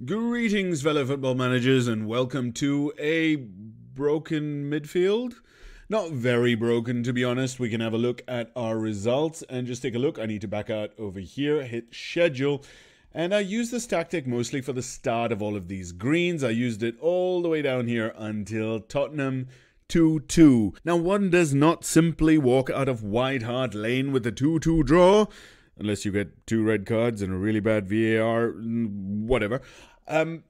Greetings, fellow football managers, and welcome to a broken midfield. Not very broken, to be honest. We can have a look at our results and just take a look. I need to back out over here, hit schedule. And I use this tactic mostly for the start of all of these greens. I used it all the way down here until Tottenham 2-2. Now, one does not simply walk out of White Hart Lane with a 2-2 draw, unless you get 2 red cards and a really bad VAR, whatever.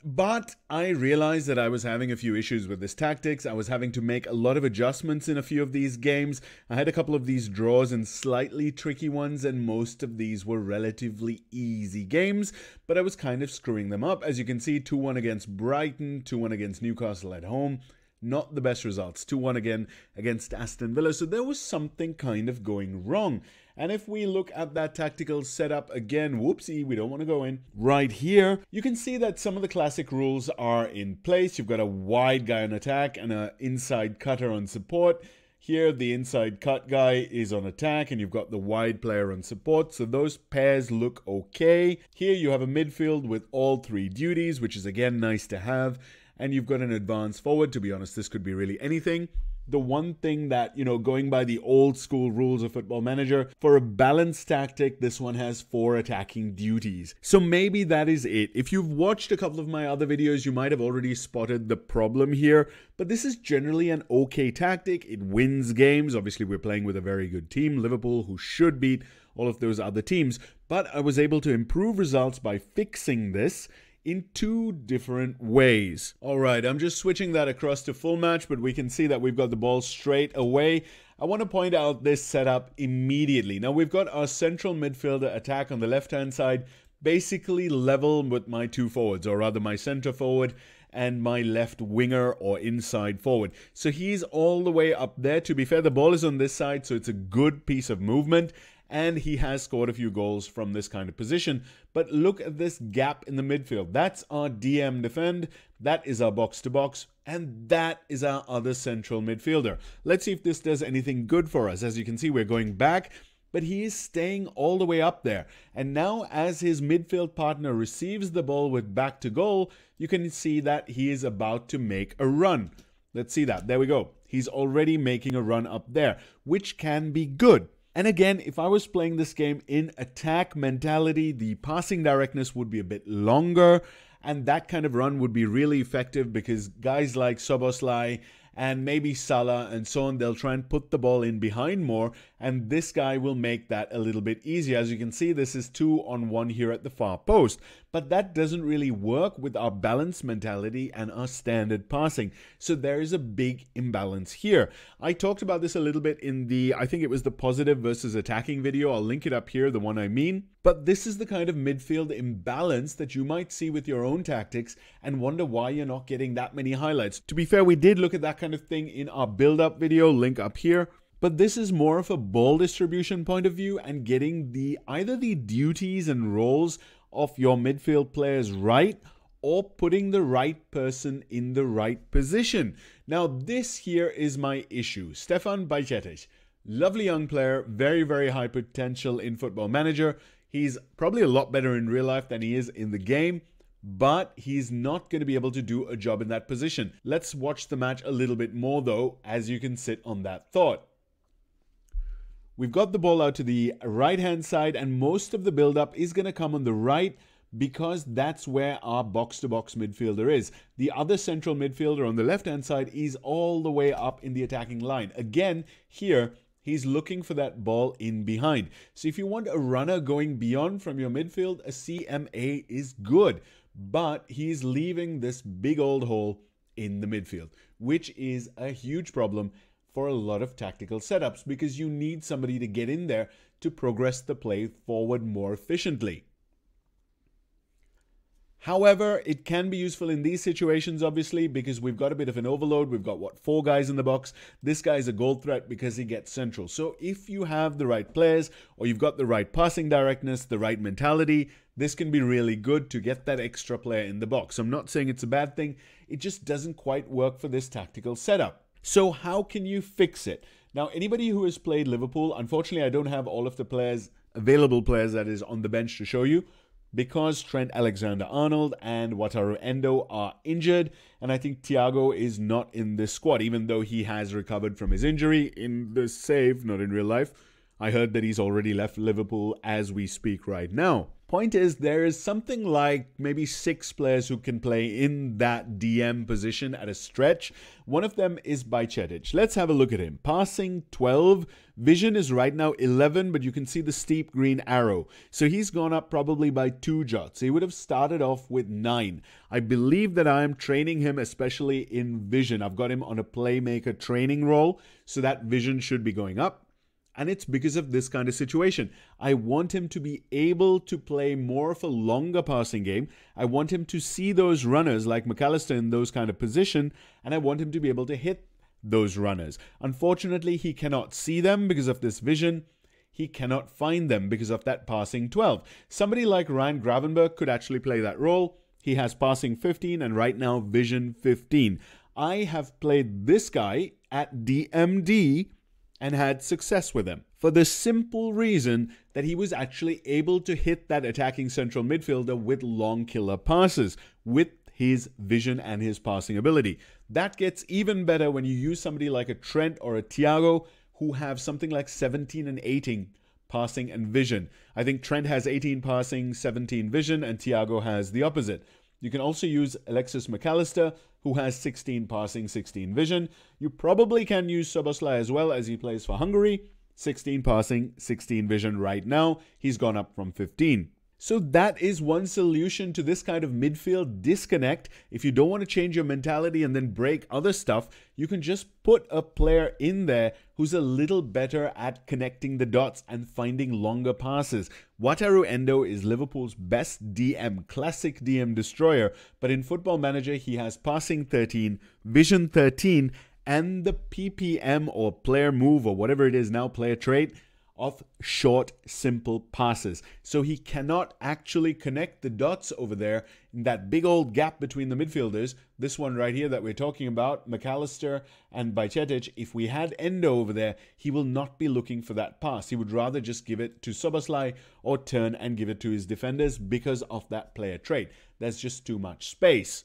But I realized that I was having a few issues with this tactics. I was having to make a lot of adjustments in a few of these games. I had a couple of these draws and slightly tricky ones, and most of these were relatively easy games, but I was kind of screwing them up. As you can see, 2-1 against Brighton, 2-1 against Newcastle at home. Not the best results. 2-1 again against Aston Villa. So there was something kind of going wrong. And if we look at that tactical setup again, whoopsie, we don't want to go in. Right here, you can see that some of the classic rules are in place. You've got a wide guy on attack and an inside cutter on support. Here, the inside cut guy is on attack, and you've got the wide player on support. So those pairs look okay. Here, you have a midfield with all 3 duties, which is again nice to have. And you've got an advanced forward. To be honest, this could be really anything. The one thing that, going by the old school rules of Football Manager, for a balanced tactic, this one has 4 attacking duties. So maybe that is it. If you've watched a couple of my other videos, you might have already spotted the problem here. But this is generally an okay tactic. It wins games. Obviously, we're playing with a very good team, Liverpool, who should beat all of those other teams. But I was able to improve results by fixing this in 2 different ways. Alright, I'm just switching that across to full match, but we can see that we've got the ball straight away. I want to point out this setup immediately. Now we've got our central midfielder attack on the left-hand side, basically level with my 2 forwards, or rather my center forward and my left winger or inside forward. So he's all the way up there. To be fair, the ball is on this side, so it's a good piece of movement. And he has scored a few goals from this kind of position. But look at this gap in the midfield. That's our DM defend. That is our box-to-box. And that is our other central midfielder. Let's see if this does anything good for us. As you can see, we're going back, but he is staying all the way up there. And now as his midfield partner receives the ball with back to goal, you can see that he is about to make a run. Let's see that. There we go. He's already making a run up there, which can be good. And again, if I was playing this game in attack mentality, the passing directness would be a bit longer, and that kind of run would be really effective because guys like Szoboszlai and maybe Salah and so on, they'll try and put the ball in behind more, and this guy will make that a little bit easier. As you can see, this is 2-on-1 here at the far post, but that doesn't really work with our balanced mentality and our standard passing. So there is a big imbalance here. I talked about this a little bit in the, I think it was the positive versus attacking video. I'll link it up here, the one I mean. But this is the kind of midfield imbalance that you might see with your own tactics and wonder why you're not getting that many highlights. To be fair, we did look at that kind of thing in our build-up video, link up here. But this is more of a ball distribution point of view and getting either the duties and roles of your midfield players right, or putting the right person in the right position. Now this here is my issue. Stefan Bajcetic, lovely young player, very, very high potential in Football Manager. He's probably a lot better in real life than he is in the game, but he's not going to be able to do a job in that position. Let's watch the match a little bit more though, as you can sit on that thought. We've got the ball out to the right-hand side, and most of the build-up is going to come on the right because that's where our box-to-box midfielder is. The other central midfielder on the left-hand side is all the way up in the attacking line. Again, here, he's looking for that ball in behind. So if you want a runner going beyond from your midfield, a CMA is good. But he's leaving this big old hole in the midfield, which is a huge problem for a lot of tactical setups because you need somebody to get in there to progress the play forward more efficiently. However, it can be useful in these situations, obviously, because we've got a bit of an overload. We've got, 4 guys in the box. This guy's a goal threat because he gets central. So if you have the right players, or you've got the right passing directness, the right mentality, this can be really good to get that extra player in the box. I'm not saying it's a bad thing. It just doesn't quite work for this tactical setup. So how can you fix it? Now, anybody who has played Liverpool, unfortunately, I don't have all of the players, available players that is on the bench to show you. because Trent Alexander-Arnold and Wataru Endo are injured, and I think Thiago is not in this squad, even though he has recovered from his injury in the save, not in real life. I heard that he's already left Liverpool as we speak right now. Point is, there is something like maybe 6 players who can play in that DM position at a stretch. One of them is Bajcetic. Let's have a look at him. Passing 12. Vision is right now 11, but you can see the steep green arrow. So he's gone up probably by 2 jots. He would have started off with 9. I believe that I am training him, especially in vision. I've got him on a playmaker training role, so that vision should be going up. And it's because of this kind of situation. I want him to be able to play more of a longer passing game. I want him to see those runners like McAllister in those kind of position, and I want him to be able to hit those runners. Unfortunately, he cannot see them because of this vision. He cannot find them because of that passing 12. Somebody like Ryan Gravenberch could actually play that role. He has passing 15 and right now vision 15. I have played this guy at DMD and had success with him for the simple reason that he was actually able to hit that attacking central midfielder with long killer passes with his vision and his passing ability. That gets even better when you use somebody like a Trent or a Thiago who have something like 17 and 18 passing and vision. I think Trent has 18 passing, 17 vision, and Thiago has the opposite. You can also use Alexis McAllister, who has 16 passing, 16 vision. You probably can use Szoboszlai as well, as he plays for Hungary. 16 passing, 16 vision right now. He's gone up from 15. So that is one solution to this kind of midfield disconnect. If you don't want to change your mentality and then break other stuff, you can just put a player in there who's a little better at connecting the dots and finding longer passes. Wataru Endo is Liverpool's best DM, classic DM destroyer, but in Football Manager he has passing 13, vision 13, and the PPM or player move or whatever it is now, player trait, of short, simple passes. So he cannot actually connect the dots over there in that big old gap between the midfielders. This one right here that we're talking about, McAllister and Bajcetic, if we had Endo over there, he will not be looking for that pass. He would rather just give it to Szoboszlai or turn and give it to his defenders because of that player trait. There's just too much space.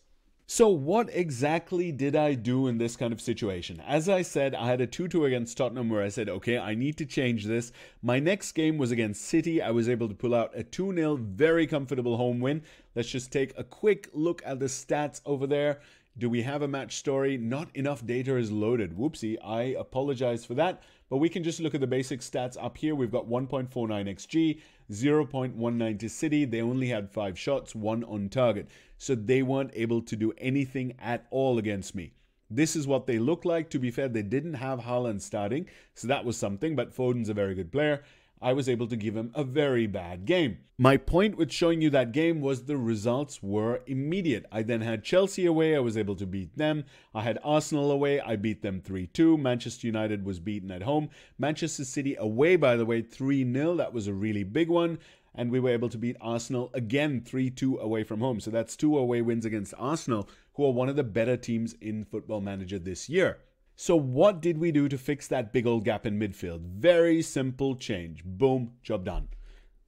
So what exactly did I do in this kind of situation? As I said, I had a 2-2 against Tottenham where I said, okay, I need to change this. My next game was against City. I was able to pull out a 2-0, very comfortable home win. Let's just take a quick look at the stats over there. Do we have a match story? Not enough data is loaded. Whoopsie, I apologize for that. But we can just look at the basic stats up here. We've got 1.49 XG, 0.19 to City. They only had 5 shots, 1 on target. So they weren't able to do anything at all against me. This is what they look like. To be fair, they didn't have Haaland starting, so that was something. But Foden's a very good player. I was able to give him a very bad game. My point with showing you that game was the results were immediate. I then had Chelsea away. I was able to beat them. I had Arsenal away. I beat them 3-2. Manchester United was beaten at home. Manchester City away, by the way, 3-0. That was a really big one. And we were able to beat Arsenal again 3-2 away from home. So that's 2 away wins against Arsenal, who are one of the better teams in Football Manager this year. So what did we do to fix that big old gap in midfield? Very simple change. Boom, job done.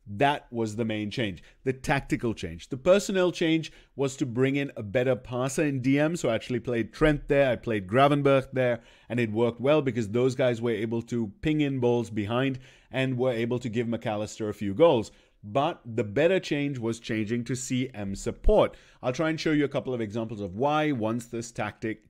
That was the main change, the tactical change. The personnel change was to bring in a better passer in DM. So I actually played Trent there, I played Gravenberch there, and it worked well because those guys were able to ping in balls behind and were able to give McAllister a few goals. But the better change was changing to CM support. I'll try and show you a couple of examples of why once this tactic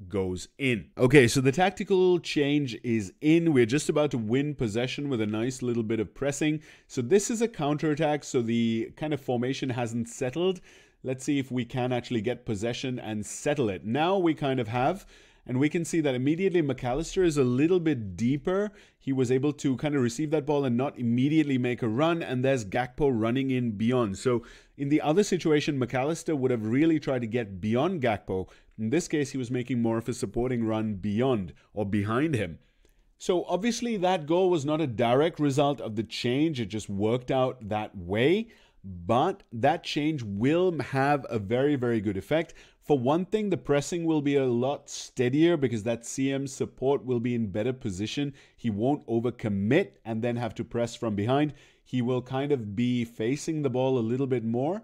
goes in. Okay, so the tactical change is in. We're just about to win possession with a nice little bit of pressing. So this is a counterattack, so the kind of formation hasn't settled. Let's see if we can actually get possession and settle it. Now we kind of have, and we can see that immediately McAllister is a little bit deeper. He was able to kind of receive that ball and not immediately make a run, and there's Gakpo running in beyond. So in the other situation, McAllister would have really tried to get beyond Gakpo. In this case, he was making more of a supporting run beyond or behind him. So obviously that goal was not a direct result of the change. It just worked out that way. But that change will have a very, very good effect. For one thing, the pressing will be a lot steadier because that CM support will be in better position. He won't overcommit and then have to press from behind. he will kind of be facing the ball a little bit more.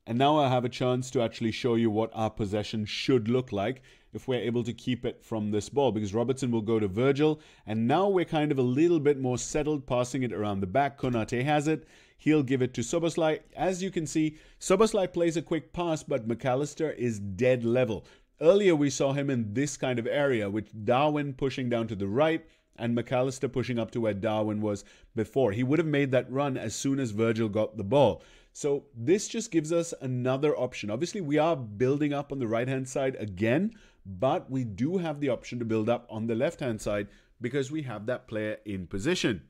And now I have a chance to actually show you what our possession should look like if we're able to keep it from this ball, because Robertson will go to Virgil, and now we're kind of a little bit more settled, passing it around the back. Konate has it. He'll give it to Szoboszlai. As you can see, Szoboszlai plays a quick pass, but McAllister is dead level. Earlier we saw him in this kind of area, with Darwin pushing down to the right and McAllister pushing up to where Darwin was before. He would have made that run as soon as Virgil got the ball. So this just gives us another option. Obviously, we are building up on the right-hand side again, but we do have the option to build up on the left-hand side because we have that player in position.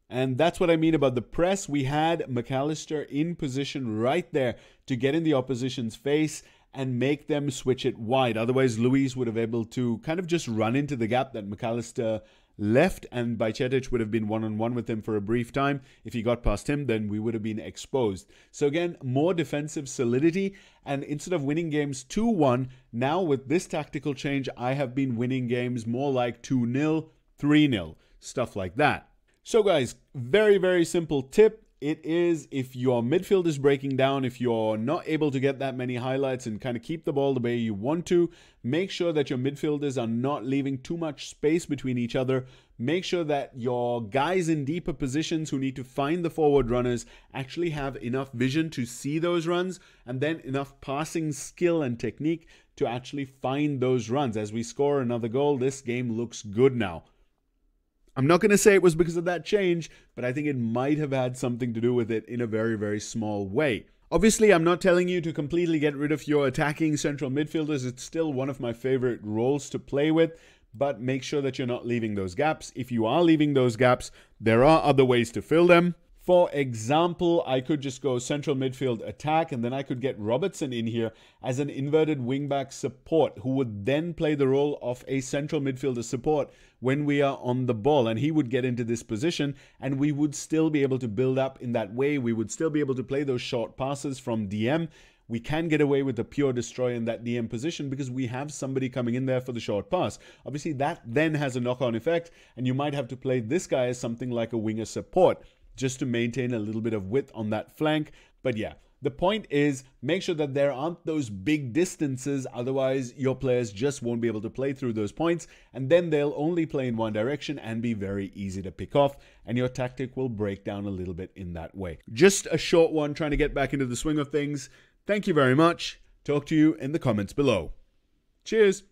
And that's what I mean about the press. We had McAllister in position right there to get in the opposition's face and make them switch it wide. Otherwise, Luis would have been able to kind of just run into the gap that McAllister left, and Bajcetic would have been one-on-one with him for a brief time. If he got past him, then we would have been exposed. So again, more defensive solidity, and instead of winning games 2-1, now with this tactical change, I have been winning games more like 2-0, 3-0, stuff like that. So guys, very, very simple tip. It is, if your midfield is breaking down, if you're not able to get that many highlights and kind of keep the ball the way you want to, make sure that your midfielders are not leaving too much space between each other. Make sure that your guys in deeper positions who need to find the forward runners actually have enough vision to see those runs, and then enough passing skill and technique to actually find those runs. As we score another goal, this game looks good now. I'm not going to say it was because of that change, but I think it might have had something to do with it in a very, very small way. Obviously, I'm not telling you to completely get rid of your attacking central midfielders. It's still one of my favorite roles to play with, but make sure that you're not leaving those gaps. If you are leaving those gaps, there are other ways to fill them. For example, I could just go central midfield attack, and then I could get Robertson in here as an inverted wingback support, who would then play the role of a central midfielder support when we are on the ball, and he would get into this position, and we would still be able to build up in that way. We would still be able to play those short passes from DM. We can get away with the pure destroy in that DM position because we have somebody coming in there for the short pass. Obviously, that then has a knock-on effect, and you might have to play this guy as something like a winger support, just to maintain a little bit of width on that flank. But yeah, the point is, make sure that there aren't those big distances, otherwise your players just won't be able to play through those points, and then they'll only play in one direction and be very easy to pick off, and your tactic will break down a little bit in that way. Just a short one, trying to get back into the swing of things. Thank you very much. Talk to you in the comments below. Cheers.